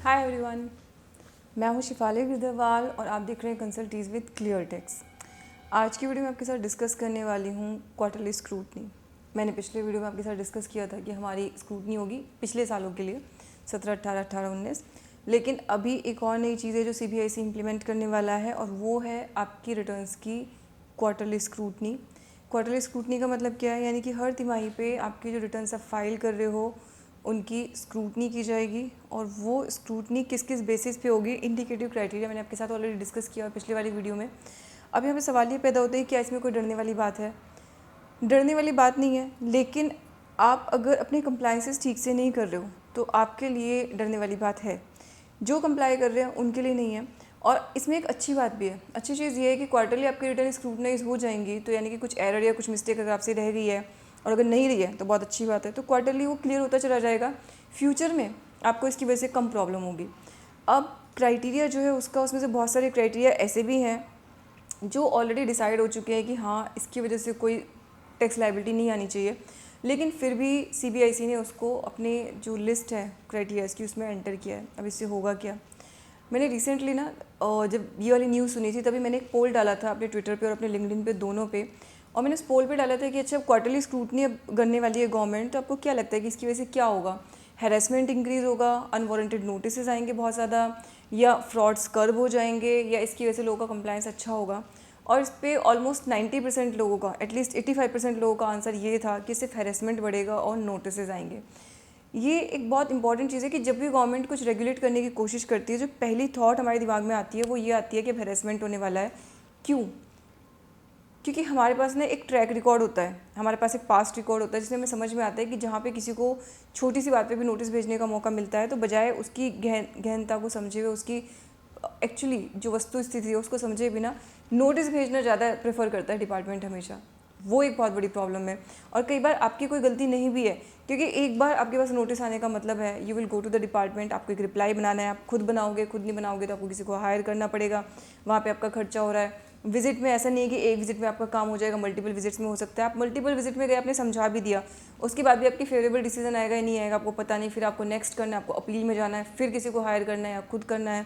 Hi everyone, मैं हूँ शिफाली गिरदरवाल और आप देख रहे हैं कंसल्टीज विद क्लियर टेक्स। आज की वीडियो में आपके साथ डिस्कस करने वाली हूँ क्वार्टरली स्क्रूटनी। मैंने पिछले वीडियो में आपके साथ डिस्कस किया था कि हमारी स्क्रूटनी होगी पिछले सालों के लिए 17, 18, 18, 19, लेकिन अभी एक और नई चीज़ है जो CBIC इम्प्लीमेंट करने वाला है और वो है आपकी रिटर्न्स की क्वार्टरली स्क्रूटनी। क्वार्टरली स्क्रूटनी का मतलब क्या है, यानी कि हर तिमाही पे आपकी जो रिटर्न्स आप फाइल कर रहे हो उनकी स्क्रूटनी की जाएगी और वो स्क्रूटनी किस किस बेसिस पे होगी, इंडिकेटिव क्राइटेरिया मैंने आपके साथ ऑलरेडी डिस्कस किया पिछले वाली वीडियो में। अब यहाँ पे सवाल ये पैदा होता है कि क्या इसमें कोई डरने वाली बात है। डरने वाली बात नहीं है, लेकिन आप अगर अपने कंप्लाइंसेस ठीक से नहीं कर रहे हो तो आपके लिए डरने वाली बात है। जो कंप्लाई कर रहे हैं उनके लिए नहीं है। और इसमें एक अच्छी बात भी है। अच्छी चीज़ ये है कि क्वार्टरली आपकी रिटर्न स्क्रूटनाइज हो जाएंगी, तो यानी कि कुछ एरर या कुछ मिस्टेक अगर आपसे रह गई है और अगर नहीं रही है तो बहुत अच्छी बात है, तो क्वार्टरली वो क्लियर होता चला जाएगा। फ्यूचर में आपको इसकी वजह से कम प्रॉब्लम होगी। अब क्राइटेरिया जो है उसका, उसमें से बहुत सारे क्राइटेरिया ऐसे भी हैं जो ऑलरेडी डिसाइड हो चुके हैं कि हाँ इसकी वजह से कोई टैक्स लायबिलिटी नहीं आनी चाहिए, लेकिन फिर भी CBIC ने उसको अपने जो लिस्ट है क्राइटेरियाज की उसमें एंटर किया है। अब इससे होगा क्या, मैंने रिसेंटली ना जब ये वाली न्यूज़ सुनी थी तभी मैंने एक पोल डाला था अपने ट्विटर पे और अपने लिंक्डइन पे, दोनों पे। और मैंने उस पोल पे डाला था कि अच्छा क्वार्टरली स्क्रूटनी अब करने वाली है गवर्नमेंट, तो आपको क्या लगता है कि इसकी वजह से क्या होगा। हैरेसमेंट इंक्रीज़ होगा, अनवारंटेड नोटिस आएंगे बहुत ज़्यादा, या फ्रॉड्स कर्ब हो जाएंगे, या इसकी वजह से लोगों का कंप्लायंस अच्छा होगा। और इस पर ऑलमोस्ट 90% लोगों का, एटलीस्ट 85% लोगों का आंसर ये था कि सिर्फ हैरेसमेंट बढ़ेगा और नोटिस आएंगे। ये एक बहुत इंपॉर्टेंट चीज़ है कि जब भी गवर्नमेंट कुछ रेगुलेट करने की कोशिश करती है, जो पहली थॉट हमारे दिमाग में आती है वो ये आती है कि हैरेसमेंट होने वाला है। क्यों? क्योंकि हमारे पास ना एक ट्रैक रिकॉर्ड होता है, हमारे पास एक पास्ट रिकॉर्ड होता है, जिसमें हमें समझ में आता है कि जहाँ पे किसी को छोटी सी बात पे भी नोटिस भेजने का मौका मिलता है तो बजाय उसकी गहनता को समझे हुए, उसकी एक्चुअली जो वस्तु स्थिति है उसको समझे बिना नोटिस भेजना ज़्यादा प्रेफर करता है डिपार्टमेंट हमेशा। वो एक बहुत बड़ी प्रॉब्लम है। और कई बार आपकी कोई गलती नहीं भी है, क्योंकि एक बार आपके पास नोटिस आने का मतलब है you will go to the department, आपको एक रिप्लाई बनाना है, आप खुद बनाओगे, खुद नहीं बनाओगे तो आपको किसी को हायर करना पड़ेगा, वहाँ पे आपका खर्चा हो रहा है। विजिट में ऐसा नहीं है कि एक विजिट में आपका काम हो जाएगा, मल्टीपल विजिट्स में हो सकता है। आप मल्टीपल विजिट में गए, आपने समझा भी दिया, उसके बाद भी आपकी फेवरेबल डिसीजन आएगा या नहीं आएगा आपको पता नहीं, फिर आपको नेक्स्ट करना है, आपको अपील में जाना है, फिर किसी को हायर करना है या खुद करना है।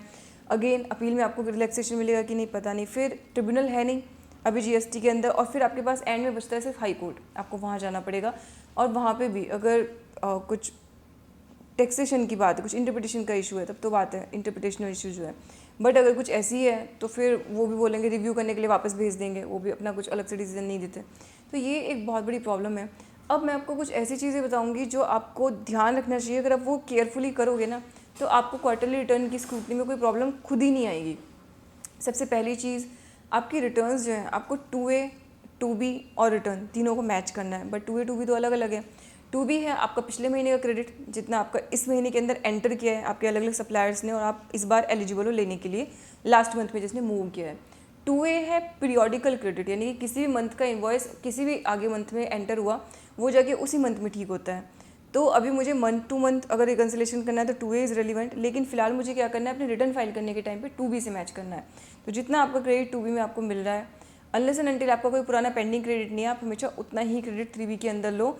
अगेन अपील में आपको रिलैक्सेशन मिलेगा कि नहीं पता नहीं, फिर ट्रिब्यूनल है नहीं अभी GST के अंदर, और फिर आपके पास एंड में बचता है सिर्फ हाई कोर्ट, आपको वहाँ जाना पड़ेगा। और वहाँ पे भी अगर कुछ टैक्सेशन की बात है, कुछ इंटरप्रिटेशन का इशू है, तब तो बात है, इंटरप्रिटेशनल इशू जो है। बट अगर कुछ ऐसी है तो फिर वो भी बोलेंगे रिव्यू करने के लिए वापस भेज देंगे, वो भी अपना कुछ अलग से डिसीजन नहीं देते। तो ये एक बहुत बड़ी प्रॉब्लम है। अब मैं आपको कुछ ऐसी चीज़ें बताऊंगी जो आपको ध्यान रखना चाहिए। अगर आप वो केयरफुली करोगे ना तो आपको क्वार्टरली रिटर्न की स्क्रूटनी में कोई प्रॉब्लम खुद ही नहीं आएगी। सबसे पहली चीज़, आपकी रिटर्न्स जो हैं आपको 2A, 2B और रिटर्न तीनों को मैच करना है। बट 2A 2B तो अलग अलग है। 2B है आपका पिछले महीने का क्रेडिट, जितना आपका इस महीने के अंदर एंटर किया है आपके अलग अलग सप्लायर्स ने और आप इस बार एलिजिबल हो लेने के लिए लास्ट मंथ में जिसने मूव किया है। 2A है पीरियोडिकल क्रेडिट, यानी कि किसी भी मंथ का इन्वॉइस किसी भी आगे मंथ में एंटर हुआ वो जाके उसी मंथ में ठीक होता है। तो अभी मुझे मंथ टू मंथ अगर रिकन्सिलेशन करना है तो 2A इज़ रेलिवेंट, लेकिन फिलहाल मुझे क्या करना है, अपने रिटर्न फाइल करने के टाइम पे 2B से मैच करना है। तो जितना आपका क्रेडिट 2B में आपको मिल रहा है, अनलेस एंड अनटिल आपका कोई पुराना पेंडिंग क्रेडिट नहीं है, आप हमेशा उतना ही क्रेडिट 3B के अंदर लो।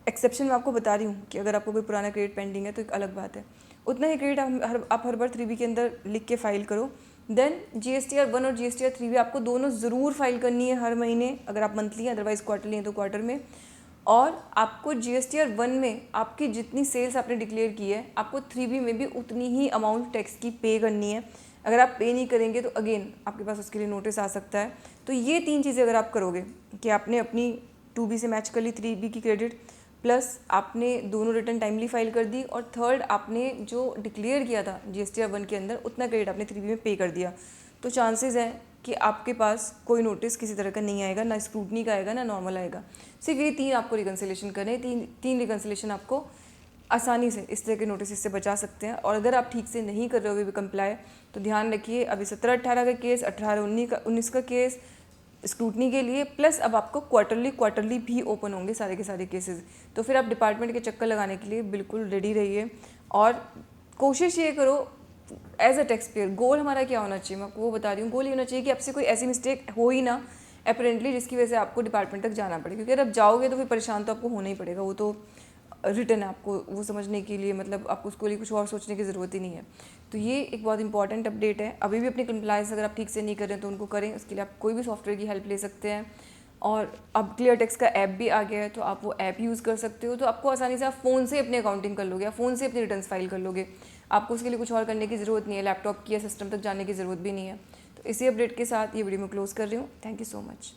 एक्सेप्शन मैं आपको बता रही हूँ कि अगर आपको कोई पुराना क्रेडिट पेंडिंग है तो एक अलग बात है, उतना ही क्रेडिट आप हर बार 3B के अंदर लिख के फाइल करो। देन GSTR 1 और GSTR 3B आपको दोनों ज़रूर फाइल करनी है हर महीने, अगर आप मंथली हैं, अदरवाइज क्वार्टरली हैं तो क्वार्टर में। और आपको GSTR 1 में आपकी जितनी सेल्स आपने डिक्लेयर की है आपको 3B में भी उतनी ही अमाउंट टैक्स की पे करनी है। अगर आप पे नहीं करेंगे तो अगेन आपके पास उसके लिए नोटिस आ सकता है। तो ये 3 चीज़ें अगर आप करोगे कि आपने अपनी 2B से मैच कर ली 3B की क्रेडिट, प्लस आपने दोनों रिटर्न टाइमली फाइल कर दी, और थर्ड आपने जो डिक्लेयर किया था GSTR 1 के अंदर उतना क्रेडिट आपने 3B में पे कर दिया, तो चांसेस हैं कि आपके पास कोई नोटिस किसी तरह का नहीं आएगा, ना स्क्रूटनी का आएगा ना नॉर्मल आएगा। सिर्फ ये 3 आपको रिकन्सिलेशन करने, तीन रिकन्सिलेशन आपको आसानी से इस तरह के नोटिस से बचा सकते हैं। और अगर आप ठीक से नहीं कर रहे हो भी कंप्लाई, तो ध्यान रखिए अभी 17-18 का केस, 18-19 का केस स्क्रूटनी के लिए, प्लस अब आपको क्वार्टरली भी ओपन होंगे सारे के सारे केसेस। तो फिर आप डिपार्टमेंट के चक्कर लगाने के लिए बिल्कुल रेडी रहिए और कोशिश ये करो एज अ टैक्स पेयर। गोल हमारा क्या होना चाहिए, मैं आपको वो बता रही हूँ। गोल ये होना चाहिए कि आपसे कोई ऐसी मिस्टेक हो ही ना, अपेरेंटली, जिसकी वजह से आपको डिपार्टमेंट तक जाना पड़ेगा, क्योंकि अगर आप जाओगे तो फिर परेशान तो आपको होना ही पड़ेगा, वो तो रिटर्न है आपको वो समझने के लिए, मतलब आपको उसके लिए कुछ और सोचने की ज़रूरत ही नहीं है। तो ये एक बहुत इंपॉर्टेंट अपडेट है। अभी भी अपनी कंप्लायंस अगर आप ठीक से नहीं कर रहे हैं तो उनको करें, उसके लिए आप कोई भी सॉफ्टवेयर की हेल्प ले सकते हैं। और अब क्लियर टेक्स का ऐप भी आ गया है, तो आप वो ऐप यूज़ कर सकते हो, तो आपको आसानी से आप फ़ोन से अपनी अकाउंटिंग कर लोगे या फ़ोन से अपनी रिटर्न्स फाइल कर लोगे। आपको उसके लिए कुछ और करने की ज़रूरत नहीं है, लैपटॉप की या सिस्टम तक जाने की ज़रूरत भी नहीं है। तो इसी अपडेट के साथ ये वीडियो में क्लोज़ कर रही हूँ। Thank you so much.